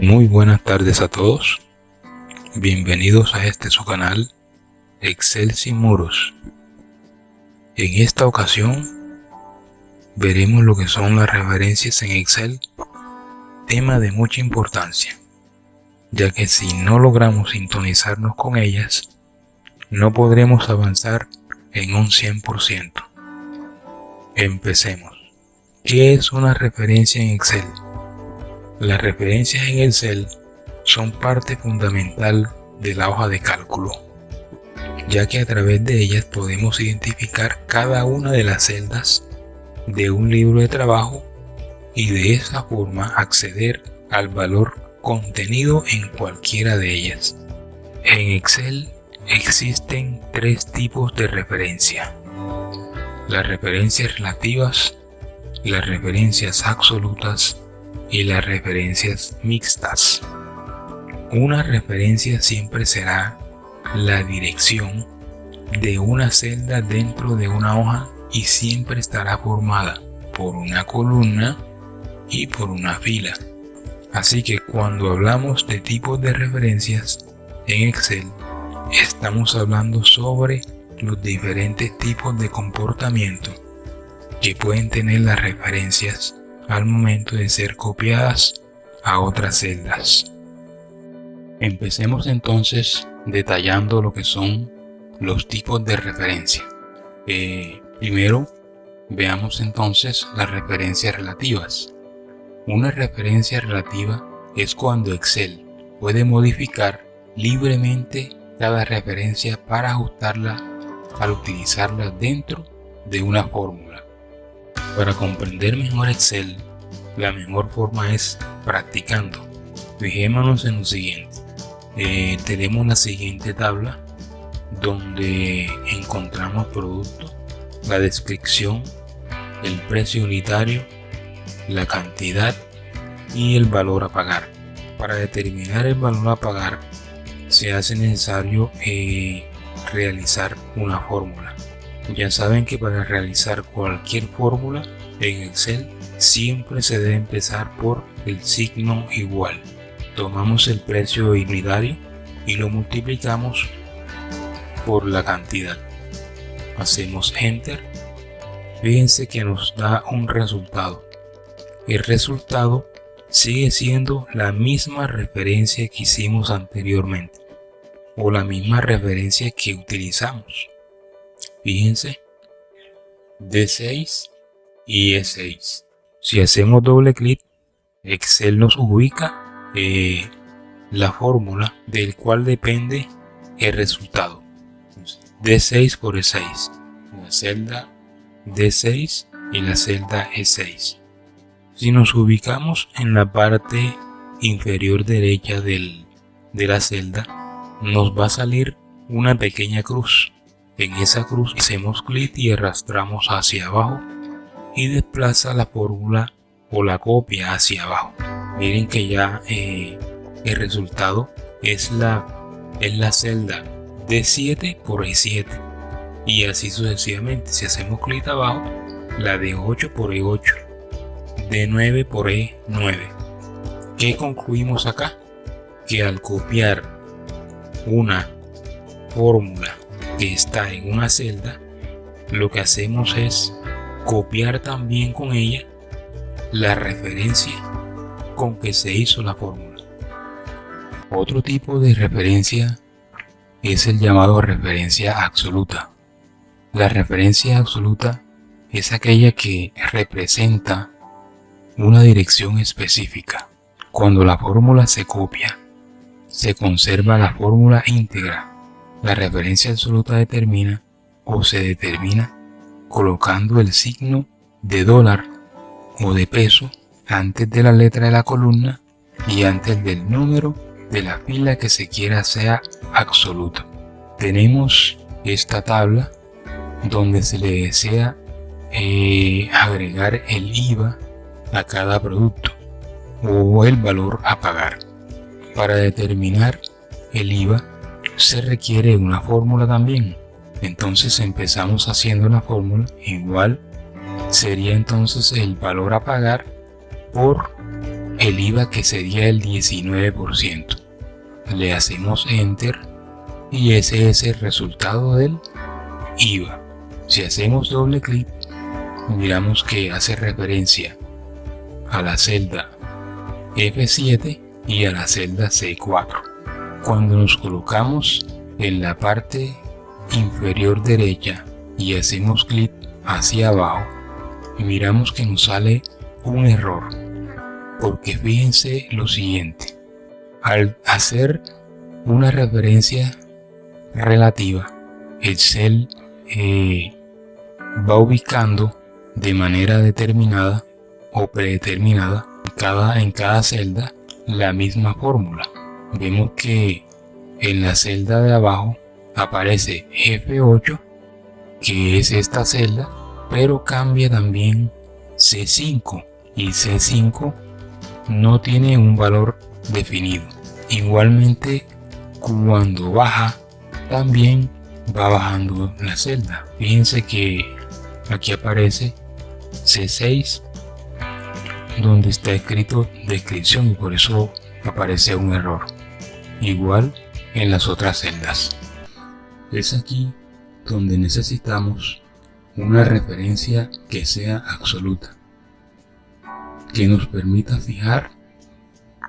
Muy buenas tardes a todos, bienvenidos a este su canal Excel sin muros. En esta ocasión veremos lo que son las referencias en Excel, tema de mucha importancia, ya que si no logramos sintonizarnos con ellas, no podremos avanzar en un 100%. Empecemos. ¿Qué es una referencia en Excel? Las referencias en Excel son parte fundamental de la hoja de cálculo, ya que a través de ellas podemos identificar cada una de las celdas de un libro de trabajo y de esa forma acceder al valor contenido en cualquiera de ellas. En Excel existen tres tipos de referencia: las referencias relativas, las referencias absolutas y las referencias mixtas. Una referencia siempre será la dirección de una celda dentro de una hoja y siempre estará formada por una columna y por una fila. Así que cuando hablamos de tipos de referencias en Excel, estamos hablando sobre los diferentes tipos de comportamiento que pueden tener las referencias al momento de ser copiadas a otras celdas. Empecemos entonces detallando lo que son los tipos de referencia. Primero veamos entonces las referencias relativas. Una referencia relativa es cuando Excel puede modificar libremente cada referencia para ajustarla al utilizarla dentro de una fórmula. Para comprender mejor Excel, la mejor forma es practicando. Fijémonos en lo siguiente. Tenemos la siguiente tabla donde encontramos producto, la descripción, el precio unitario, la cantidad y el valor a pagar. Para determinar el valor a pagar se hace necesario realizar una fórmula. Ya saben que para realizar cualquier fórmula en Excel siempre se debe empezar por el signo igual. Tomamos el precio unitario y lo multiplicamos por la cantidad. Hacemos Enter. Fíjense que nos da un resultado. El resultado sigue siendo la misma referencia que hicimos anteriormente o la misma referencia que utilizamos. Fíjense, D6 y E6. Si hacemos doble clic, Excel nos ubica la fórmula del cual depende el resultado. D6 por E6, la celda D6 y la celda E6. Si nos ubicamos en la parte inferior derecha de la celda, nos va a salir una pequeña cruz. En esa cruz hacemos clic y arrastramos hacia abajo y desplaza la fórmula o la copia hacia abajo. Miren que ya el resultado es la celda D7 por E7 y así sucesivamente. Si hacemos clic abajo, la D8 por E8, D9 por E9. ¿Qué concluimos acá? Que al copiar una fórmula que está en una celda, lo que hacemos es copiar también con ella la referencia con que se hizo la fórmula. Otro tipo de referencia es el llamado referencia absoluta. La referencia absoluta es aquella que representa una dirección específica. Cuando la fórmula se copia, se conserva la fórmula íntegra. La referencia absoluta determina o se determina colocando el signo de dólar o de peso antes de la letra de la columna y antes del número de la fila que se quiera sea absoluto. Tenemos esta tabla donde se le desea agregar el IVA a cada producto o el valor a pagar. Para determinar el IVA se requiere una fórmula también. Entonces empezamos haciendo la fórmula. Igual sería entonces el valor a pagar por el el IVA, que sería el 19%. Le hacemos Enter y ese es el resultado del IVA. Si hacemos doble clic, miramos que hace referencia a la celda F7 y a la celda C4. Cuando nos colocamos en la parte inferior derecha y hacemos clic hacia abajo, miramos que nos sale un error, porque fíjense lo siguiente: al hacer una referencia relativa, Excel va ubicando de manera determinada o predeterminada en cada celda la misma fórmula. Vemos que en la celda de abajo aparece F8, que es esta celda, pero cambia también C5, y C5 no tiene un valor definido. Igualmente, cuando baja, también va bajando la celda. Fíjense que aquí aparece C6, donde está escrito descripción, y por eso aparece un error. Igual en las otras celdas. Es aquí donde necesitamos una referencia que sea absoluta, que nos permita fijar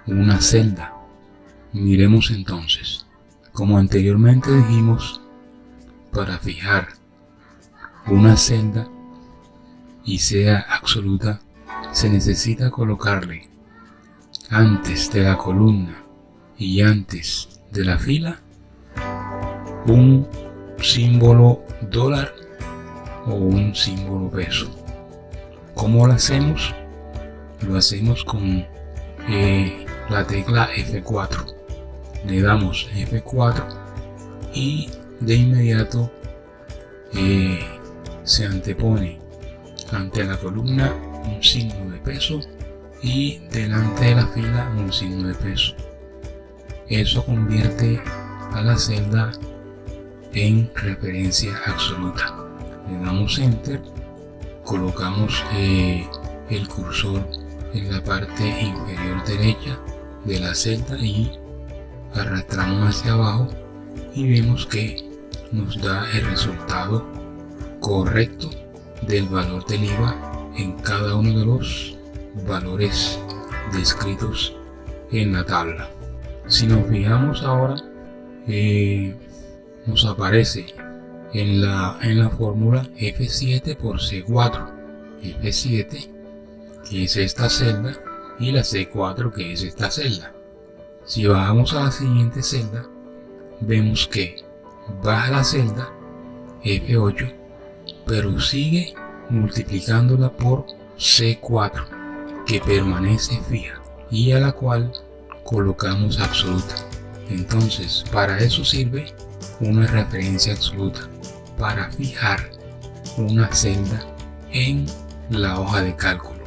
una celda. Miremos entonces, como anteriormente dijimos, para fijar una celda y sea absoluta, se necesita colocarle antes de la columna y antes de la fila un símbolo dólar o un símbolo peso. ¿Cómo lo hacemos? Lo hacemos con la tecla F4. Le damos F4 y de inmediato se antepone ante la columna un signo de peso y delante de la fila un signo de peso. Eso convierte a la celda en referencia absoluta. Le damos Enter, colocamos el cursor en la parte inferior derecha de la celda y arrastramos hacia abajo y vemos que nos da el resultado correcto del valor del IVA en cada uno de los valores descritos en la tabla. Si nos fijamos ahora, nos aparece en la fórmula F7 por C4, F7 que es esta celda y la C4 que es esta celda. Si bajamos a la siguiente celda, vemos que baja la celda F8, pero sigue multiplicándola por C4, que permanece fija y a la cual colocamos absoluta. Entonces, para eso sirve una referencia absoluta, para fijar una celda en la hoja de cálculo.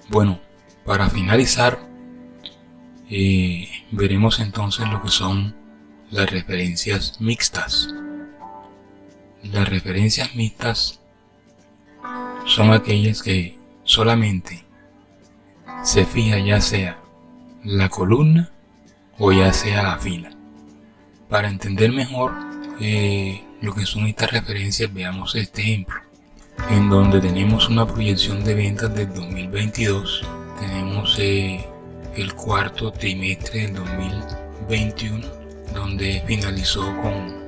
Bueno, para finalizar, veremos entonces lo que son las referencias mixtas. Las referencias mixtas son aquellas que solamente se fija ya sea la columna o ya sea la fila. Para entender mejor lo que son estas referencias, veamos este ejemplo, en donde tenemos una proyección de ventas del 2022. Tenemos el cuarto trimestre del 2021, donde finalizó con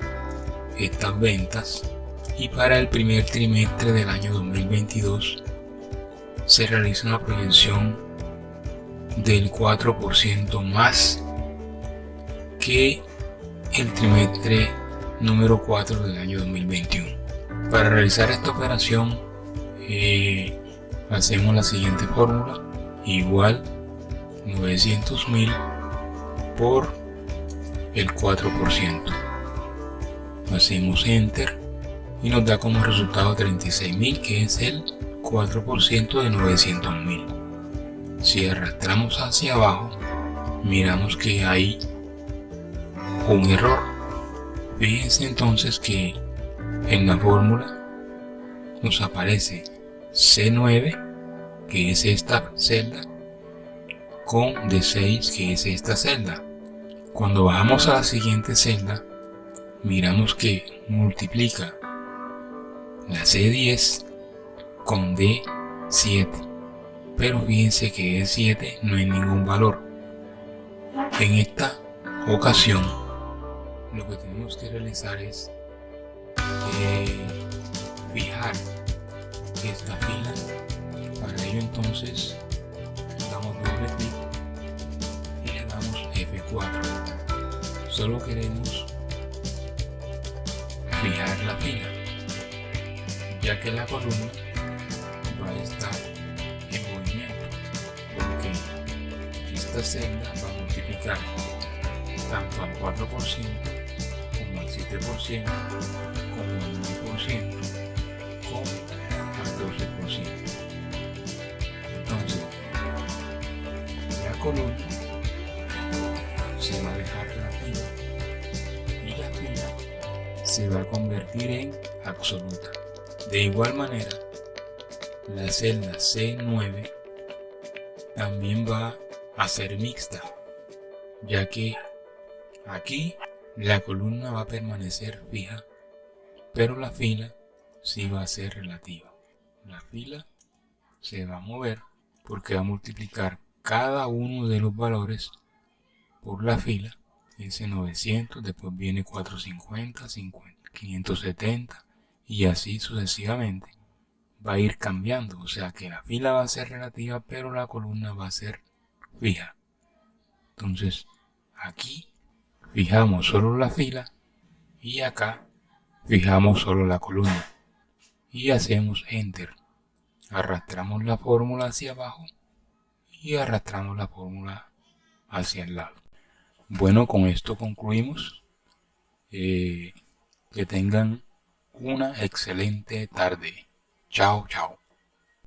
estas ventas, y para el primer trimestre del año 2022 se realiza una proyección del 4% más que el trimestre número 4 del año 2021. Para realizar esta operación hacemos la siguiente fórmula: igual 900.000 por el 4%. Hacemos Enter y nos da como resultado 36.000, que es el 4% de 900.000. Si arrastramos hacia abajo, miramos que hay un error. Fíjense entonces que en la fórmula nos aparece C9 que es esta celda, con D6, que es esta celda. Cuando bajamos a la siguiente celda, miramos que multiplica la C10 con D7, pero fíjense que D7 no hay ningún valor. En esta ocasión, lo que tenemos que realizar es fijar esta fila. Para ello entonces damos doble clic y le damos F4. Solo queremos fijar la fila, ya que la columna va a estar en movimiento, porque esta celda va a multiplicar tanto al 4% como al 7%, como al 9%, como al 12%. Entonces, la columna se va a dejar la fila y la fila se va a convertir en absoluta. De igual manera, la celda C9 también va a ser mixta, ya que aquí la columna va a permanecer fija, pero la fila sí va a ser relativa. La fila se va a mover porque va a multiplicar cada uno de los valores por la fila. Ese 900, después viene 450, 570 y así sucesivamente. Va a ir cambiando, o sea que la fila va a ser relativa, pero la columna va a ser fija. Entonces, aquí fijamos solo la fila y acá fijamos solo la columna y hacemos Enter. Arrastramos la fórmula hacia abajo y arrastramos la fórmula hacia el lado. Bueno, con esto concluimos. Que tengan una excelente tarde. Chao, chao.